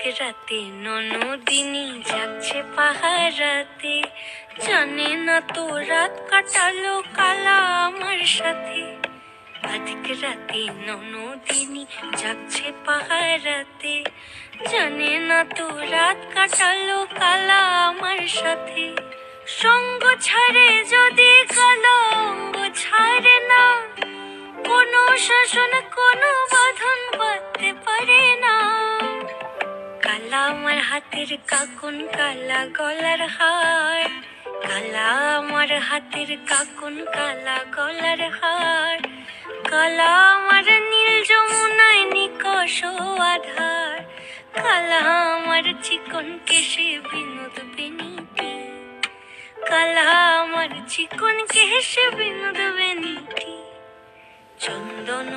রাতে ননদিনী যাচ্ছে পাহারাতে, জানে না তো রাত কাটালো কালা আমার সাথে। আধিক রাতে ননদিনী যাচ্ছে পাহারাতে, জানে না তো রাত কাটালো কালা আমার সাথে। সঙ্গ ছাড়ে যদি কালো অঙ্গ ছাড়ে না, কোনো শাসন কোনো বাঁধন বাঁধতে পারে না। কালা আমার হাতের কাকুন কালা গলার হার, কালা আমার হাতের কাকুন কালা গলার হার, কালা আমার নীল যমুনায় নিকষ আধার, কালা আমার চিকন কেশে বিনোদ বেনিটি, কালা আমার চিকন কেশে বিনোদ বেনিটি। চন্দন